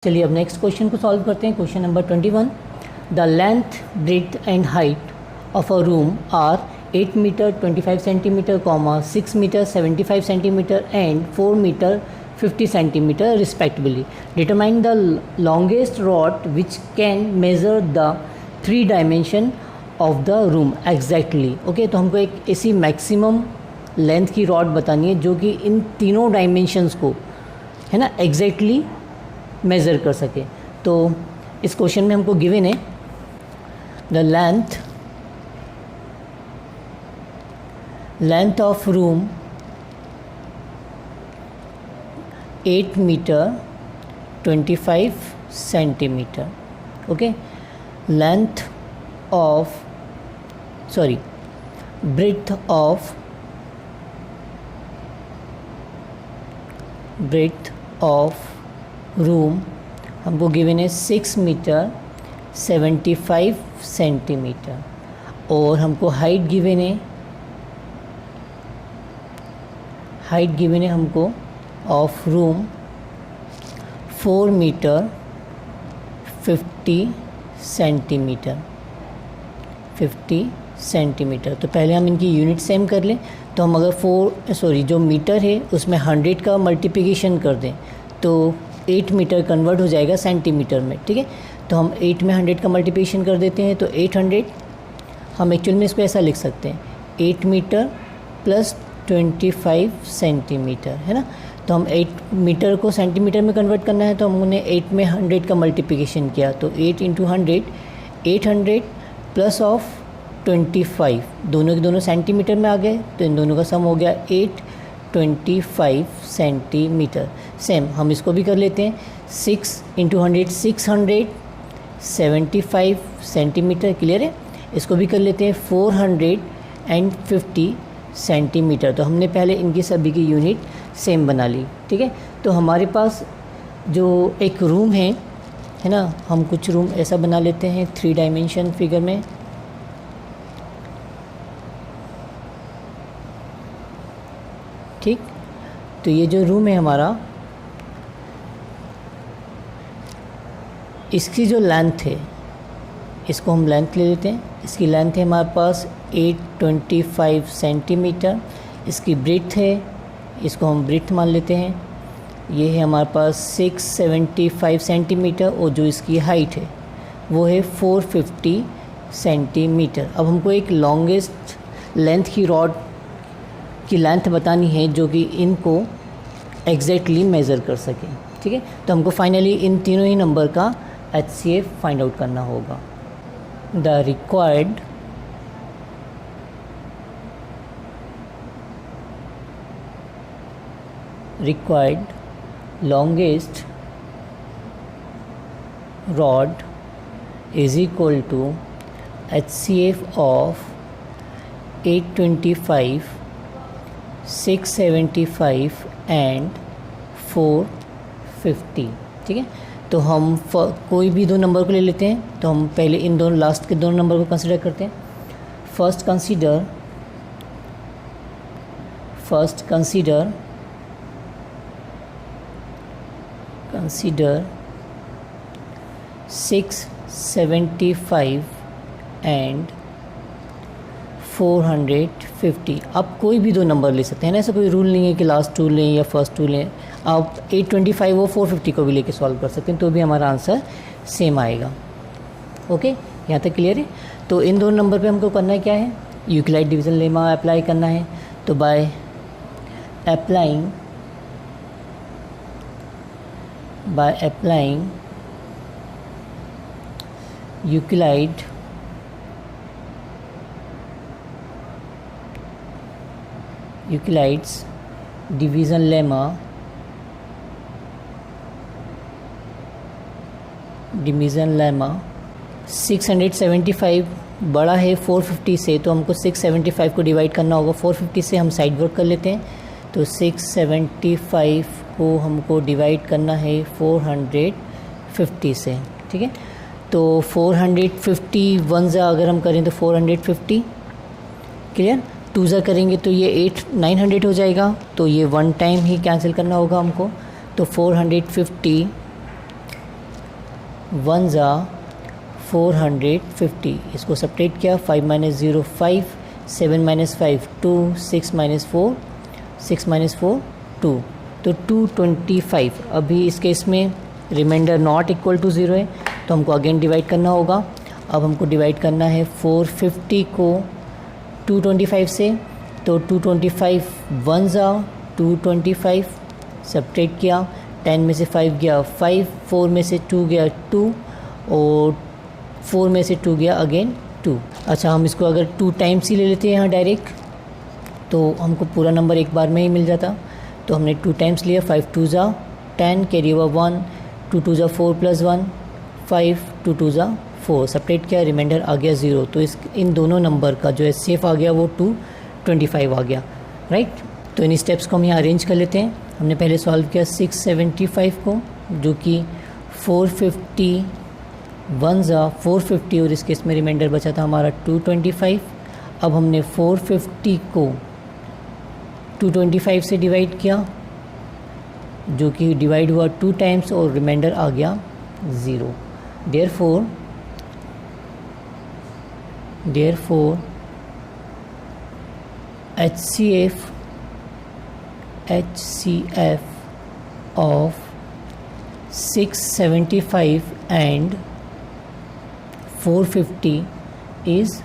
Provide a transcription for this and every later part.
चलिए अब next question को सॉल्व करते हैं। Question number 21, the length breadth and height of a room are 8 metre 25 centimetre, 6 metre 75 centimetre and 4 metre 50 centimetre respectively. Determine the longest rod which can measure the 3 dimension of the room exactly. Okay, तो हमको एक ऐसी maximum length की rod बतानी है जो कि इन तीनों डायमेंशंस को है ना एग्जैक्टली मेज़र कर सके। तो इस क्वेश्चन में हमको गिवन है the length of room 8 metre 25 centimetre. Okay, length of breadth of room हमको गिवन है 6 मीटर 75 सेंटीमीटर और हमको हाइट गिवन है हमको ऑफ रूम 4 मीटर 50 सेंटीमीटर। तो पहले हम इनकी यूनिट सेम कर लें। तो हम अगर जो मीटर है उसमें 100 का मल्टीप्लिकेशन कर दें तो 8 मीटर कन्वर्ट हो जाएगा सेंटीमीटर में। ठीक है, तो हम 8 में 100 का मल्टीप्लिकेशन कर देते हैं तो 800। हम एक्चुअल में इसको ऐसा लिख सकते हैं 8 मीटर प्लस 25 सेंटीमीटर, है ना। तो हम 8 मीटर को सेंटीमीटर में कन्वर्ट करना है तो हमने 8 में 100 का मल्टीप्लिकेशन किया तो 8 × 100 800 प्लस ऑफ 25, दोनों के दोनों सेंटीमीटर में आ गए तो इन दोनों का सम हो गया 825 सेंटीमीटर। सेम हम इसको भी कर लेते हैं 6 × 100 675 सेंटीमीटर। क्लियर है, इसको भी कर लेते हैं 450 सेंटीमीटर। तो हमने पहले इनकी सभी की यूनिट सेम बना ली। ठीक है, तो हमारे पास जो एक रूम है ना, हम कुछ रूम ऐसा बना लेते हैं 3 डायमेंशन फिगर में। ठीक, तो ये जो रूम है हमारा, इसकी जो लेंथ है इसको हम लेंथ ले लेते हैं। इसकी लेंथ है हमारे पास 825 सेंटीमीटर। इसकी ब्रेथ है, इसको हम ब्रेथ मान लेते हैं, ये है हमारे पास 675 सेंटीमीटर और जो इसकी हाइट है वो है 450 सेंटीमीटर। अब हमको एक लॉन्गेस्ट लेंथ की रॉड की लेंथ बतानी है जो कि इनको एग्जैक्टली मेज़र कर सके। ठीक है, तो हमको फाइनली इन तीनों ही नंबर का HCF फाइंड आउट करना होगा। The required longest rod is equal to HCF of 825, 675 and 450। ठीक है, तो हम कोई भी दो नंबर को ले लेते हैं। तो हम पहले इन दोनों लास्ट के दोनों नंबर को कंसिडर करते हैं। First consider 675 and 450। आप कोई भी दो नंबर ले सकते हैं ना, ऐसा कोई रूल नहीं है कि लास्ट 2 लें या फर्स्ट 2 लें। आप 825 और 450 को भी लेके सॉल्व कर सकते हैं तो भी हमारा आंसर सेम आएगा। ओके, यहाँ तक क्लियर है। तो इन दोनों नंबर पे हमको करना क्या है, यूक्लिड डिवीज़न लेमा अप्लाई करना है। तो by applying Euclid's division lemma 675 बड़ा है 450 से, तो हमको 675 को डिवाइड करना होगा। 450 से हम साइड वर्क कर लेते हैं तो 675 को हमको डिवाइड करना है 450 से। ठीक है, तो 450 1 ज़ा अगर हम करें तो 450, क्लियर। 2 ज़ा करेंगे तो ये 900 हो जाएगा, तो ये 1 टाइम ही कैंसिल करना होगा हमको। तो 450 वन ज़ा 450, इसको सब्ट्रैक्ट किया, 5 माइनस 0 5, 7 माइनस 5 2, 6 माइनस 4 2, तो 225। अभी इस केस में रिमाइंडर नॉट इक्वल टू 0 है, तो हमको अगेन डिवाइड करना होगा। अब हमको डिवाइड करना है 450 को 225 से, तो 225 वन ज़ा 225, सब्ट्रैक्ट किया, 10 में से 5 गया 5, 4 में से 2 गया 2, और 4 में से 2 गया अगेन 2। अच्छा, हम इसको अगर 2 टाइम्स ही ले लेते हैं यहाँ डायरेक्ट, तो हमको पूरा नंबर एक बार में ही मिल जाता। तो हमने 2 टाइम्स लिया, 5 2 ज़ा 10, कैरी ओवर 1, 2 2 ज़ा 4 प्लस 1 5, 2 2 ज़ा 4, सब्ट्रैक्ट किया, रिमाइंडर आ गया 0। तो इन दोनों नंबर का जो एचसीएफ आ गया वो 225 आ गया, राइट। तो इन स्टेप्स को हम यहाँ अरेंज कर लेते हैं। हमने पहले सॉल्व किया 675 को, जो कि 450 वन ज़ा 450, और इस केस में रिमाइंडर बचा था हमारा 225। अब हमने 450 को 225 से डिवाइड किया, जो कि डिवाइड हुआ 2 टाइम्स और रिमाइंडर आ गया 0। Therefore HCF of 675 and 450 is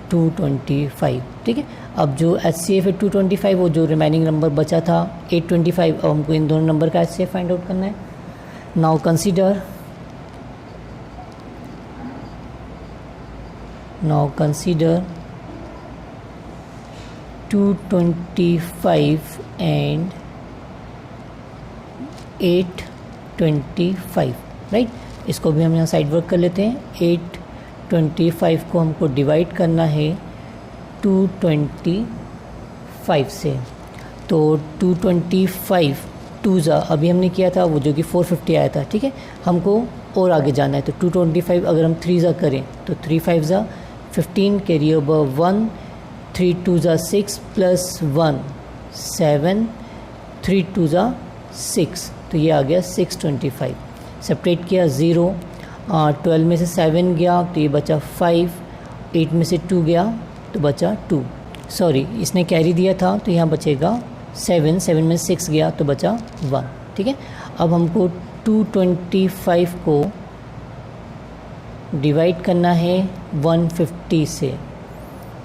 225, ठीक है। अब जो HCF है 225, वो जो रिमेनिंग नंबर बचा था 825, अब हमको इन दोनों नंबर का HCF फाइंड आउट करना है। Now consider 225 and 825, right. इसको भी हम यहाँ साइड वर्क कर लेते हैं। 825 को हमको डिवाइड करना है 225 से, तो 225 2 ज़ा अभी हमने किया था वो जो कि 450 आया था, ठीक है। हमको और आगे जाना है, तो 225 अगर हम 3 ज़ा करें तो 3 5 ज़ा 15, कैरी ओवर 1, 3 2 ज़ा 6 प्लस 1 7, 3 2 ज़ा 6, तो ये आ गया 625। सब्ट्रैक्ट किया 0, 12 में से 7 गया तो ये बचा 5, 8 में से 2 गया तो बचा 2, सॉरी इसने कैरी दिया था तो यहाँ बचेगा 7, 7 में 6 गया तो बचा 1, ठीक है। अब हमको 225 को डिवाइड करना है 150 से,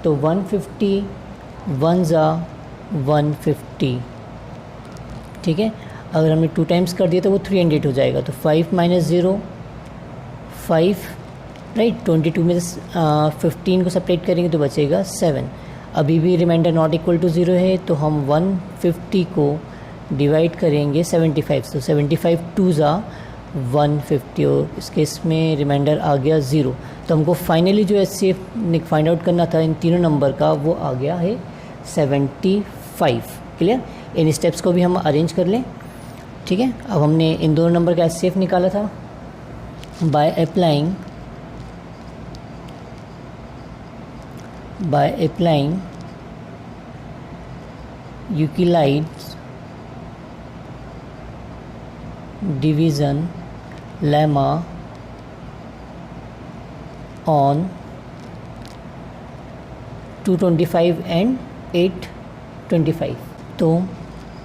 तो 150 वन ज़ा 150, ठीक है। अगर हमने 2 टाइम्स कर दिया तो वो 300 हो जाएगा, तो 5 माइनस 0 5, राइट। 22 में 15 को सब्ट्रैक्ट करेंगे तो बचेगा 7। अभी भी रिमाइंडर नॉट इक्वल टू 0 है, तो हम 150 को डिवाइड करेंगे 75, तो 75 2 ज़ा 150, और इस केस में रिमाइंडर आ गया 0। तो हमको फाइनली जो HCF फाइंड आउट करना था इन तीनों नंबर का, वो आ गया है 75। क्लियर। इन स्टेप्स को भी हम अरेंज कर लें, ठीक है। अब हमने इन दोनों नंबर का HCF निकाला था by applying Euclid's division lemma on 225 and 825, तो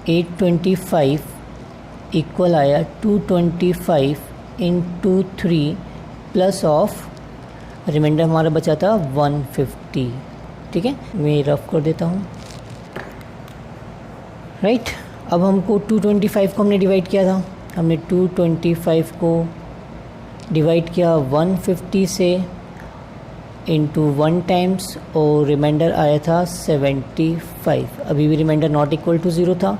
825 इक्वल आया 225 इंटू 3 प्लस ऑफ रिमाइंडर हमारा बचा था 150, ठीक है। मैं रफ कर देता हूँ, राइट। अब हमको 225 को हमने डिवाइड किया था, हमने 225 को डिवाइड किया 150 से इंटू 1 टाइम्स, और रिमाइंडर आया था 75। अभी भी रिमाइंडर नॉट इक्वल टू 0 था,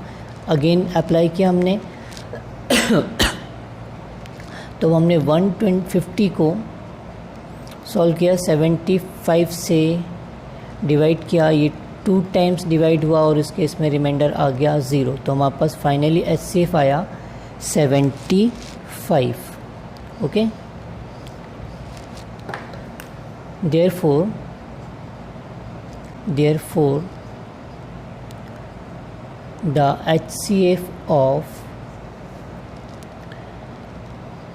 अगेन अप्लाई किया हमने तो हमने 150 को सॉल्व किया, 75 से डिवाइड किया, ये 2 टाइम्स डिवाइड हुआ और इसके इसमें रिमाइंडर आ गया 0, तो हमारे पास फाइनली HCF आया 75, okay. therefore the HCF of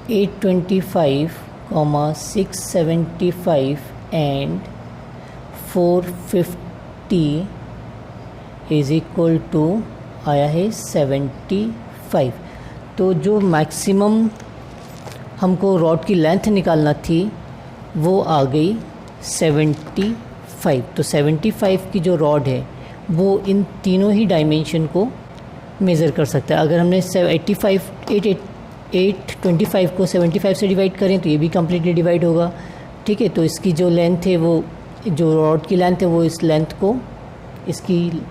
825, 675 and 450 is equal to आया है 75। तो जो मैक्सिमम हमको रॉड की लेंथ निकालना थी वो आ गई 75। तो 75 की जो रॉड है वो इन तीनों ही डायमेंशन को मेज़र कर सकता है। अगर हमने 825 को 75 से डिवाइड करें तो ये भी कम्प्लीटली डिवाइड होगा, ठीक है। तो इसकी जो लेंथ है वो, जो रॉड की लेंथ है वो इस लेंथ को, इसकी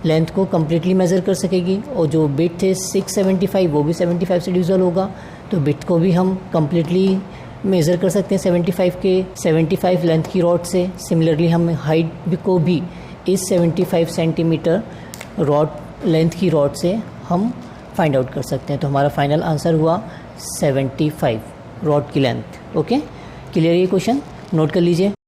लेंथ को कम्प्लीटली मेज़र कर सकेगी। और जो बिट है 675 वो भी 75 से डिविज़ल होगा, तो बिट को भी हम कम्प्लीटली मेज़र कर सकते हैं 75 लेंथ की रॉड से। सिमिलरली हम हाइट को भी इस 75 सेंटीमीटर रॉड लेंथ की रॉड से हम फाइंड आउट कर सकते हैं। तो हमारा फाइनल आंसर हुआ 75 रॉड की लेंथ। ओके, क्लियर ये क्वेश्चन, नोट कर लीजिए।